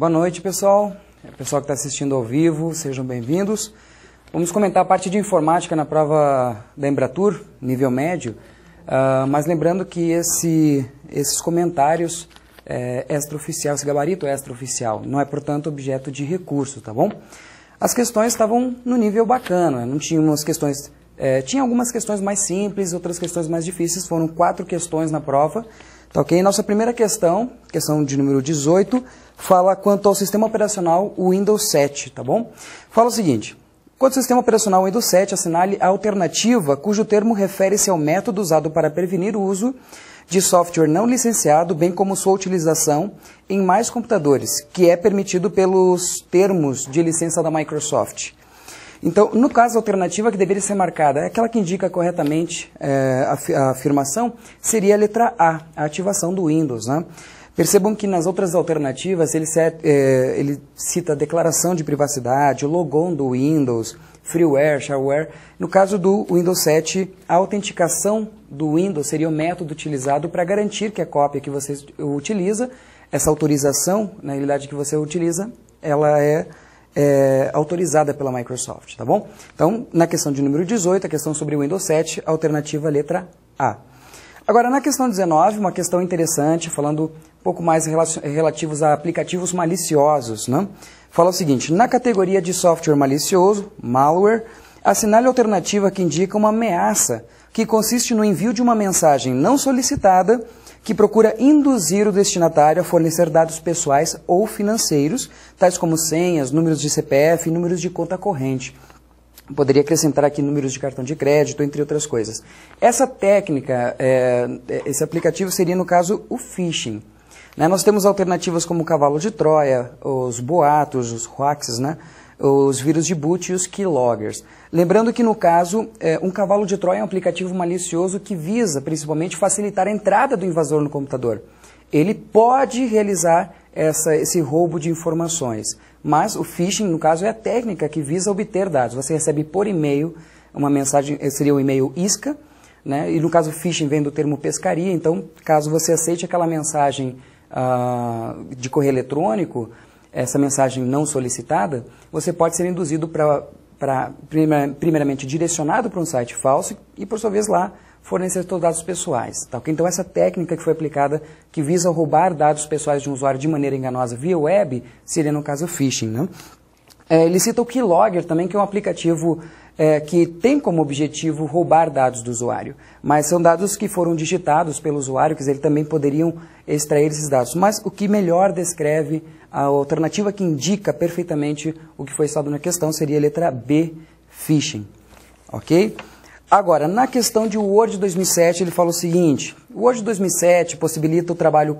Boa noite, pessoal. Pessoal que está assistindo ao vivo, sejam bem-vindos. Vamos comentar a parte de informática na prova da Embratur, nível médio, mas lembrando que esses comentários extraoficial, esse gabarito é extraoficial, não é, portanto, objeto de recurso, tá bom? As questões estavam no nível bacana, não tinha umas questões... tinha algumas questões mais simples, outras questões mais difíceis, foram 4 questões na prova. Tá, ok? Nossa primeira questão, questão de número 18, fala quanto ao sistema operacional Windows 7, tá bom? Fala o seguinte, quanto ao sistema operacional Windows 7, assinale a alternativa cujo termo refere-se ao método usado para prevenir o uso de software não licenciado, bem como sua utilização em mais computadores, que é permitido pelos termos de licença da Microsoft. Então, no caso, a alternativa que deveria ser marcada, aquela que indica corretamente a afirmação, seria a letra A, a ativação do Windows, né? Percebam que nas outras alternativas ele cita a declaração de privacidade, o logon do Windows, freeware, shareware. No caso do Windows 7, a autenticação do Windows seria o método utilizado para garantir que a cópia que você utiliza, essa autorização, na realidade que você utiliza, ela é autorizada pela Microsoft, tá bom? Então, na questão de número 18, a questão sobre o Windows 7, alternativa letra A. Agora, na questão 19, uma questão interessante, falando um pouco mais relativos a aplicativos maliciosos, né? Fala o seguinte, na categoria de software malicioso, malware, assinale a alternativa que indica uma ameaça que consiste no envio de uma mensagem não solicitada que procura induzir o destinatário a fornecer dados pessoais ou financeiros, tais como senhas, números de CPF e números de conta corrente. Poderia acrescentar aqui números de cartão de crédito, entre outras coisas. Essa técnica, esse aplicativo seria, no caso, o phishing. Né? Nós temos alternativas como o cavalo de Troia, os boatos, os hoaxes, né? Os vírus de boot e os keyloggers. Lembrando que, no caso, um cavalo de Troia é um aplicativo malicioso que visa, principalmente, facilitar a entrada do invasor no computador. Ele pode realizar esse roubo de informações, mas o phishing, no caso, é a técnica que visa obter dados. Você recebe por e-mail uma mensagem, seria o e-mail isca, né? E no caso, phishing vem do termo pescaria, então, caso você aceite aquela mensagem de correio eletrônico, essa mensagem não solicitada, você pode ser induzido primeiramente direcionado para um site falso e, por sua vez, lá fornecer seus dados pessoais. Tá? Então, essa técnica que foi aplicada, que visa roubar dados pessoais de um usuário de maneira enganosa via web, seria, no caso, phishing. Né? Ele cita o Keylogger também, que é um aplicativo que tem como objetivo roubar dados do usuário. Mas são dados que foram digitados pelo usuário, quer dizer, eles também poderiam extrair esses dados. Mas o que melhor descreve a alternativa que indica perfeitamente o que foi citado na questão seria a letra B, phishing. Ok? Agora, na questão de Word 2007, ele fala o seguinte, o Word 2007 possibilita o trabalho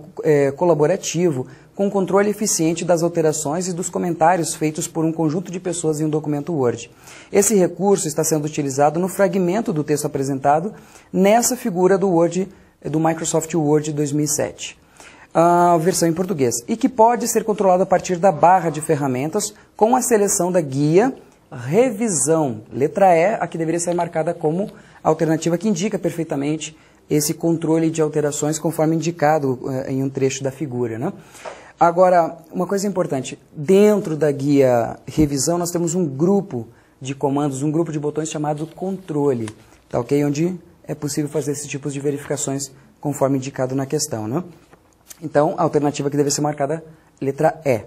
colaborativo com controle eficiente das alterações e dos comentários feitos por um conjunto de pessoas em um documento Word. Esse recurso está sendo utilizado no fragmento do texto apresentado nessa figura do Microsoft Word 2007. A versão em português, e que pode ser controlado a partir da barra de ferramentas com a seleção da guia revisão, letra E, a que deveria ser marcada como alternativa que indica perfeitamente esse controle de alterações conforme indicado em um trecho da figura. Né? Agora, uma coisa importante, dentro da guia revisão nós temos um grupo de comandos, um grupo de botões chamado controle, tá, ok? Onde é possível fazer esses tipos de verificações conforme indicado na questão. Né? Então, a alternativa que deve ser marcada, letra E.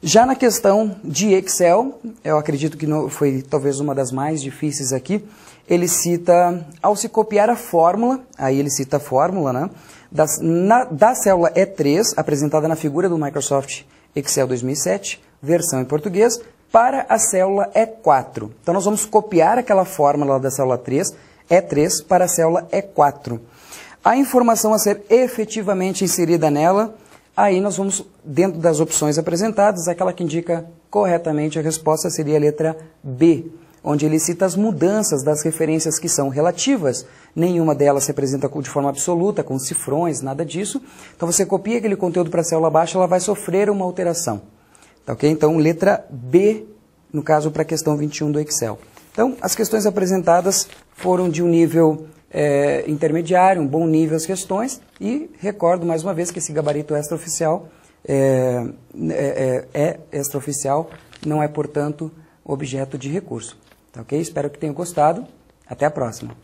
Já na questão de Excel, eu acredito que foi talvez uma das mais difíceis aqui, ele cita, ao se copiar a fórmula, aí ele cita a fórmula, né, da célula E3, apresentada na figura do Microsoft Excel 2007, versão em português, para a célula E4. Então, nós vamos copiar aquela fórmula da célula E3 para a célula E4. A informação a ser efetivamente inserida nela, aí nós vamos, dentro das opções apresentadas, aquela que indica corretamente a resposta seria a letra B, onde ele cita as mudanças das referências que são relativas. Nenhuma delas se apresenta de forma absoluta, com cifrões, nada disso. Então você copia aquele conteúdo para a célula abaixo, ela vai sofrer uma alteração. Tá, ok? Então letra B, no caso para a questão 21 do Excel. Então as questões apresentadas foram de um nível intermediário, um bom nível as questões, e recordo mais uma vez que esse gabarito extraoficial é extraoficial, não é, portanto, objeto de recurso. Tá ok? Espero que tenham gostado. Até a próxima.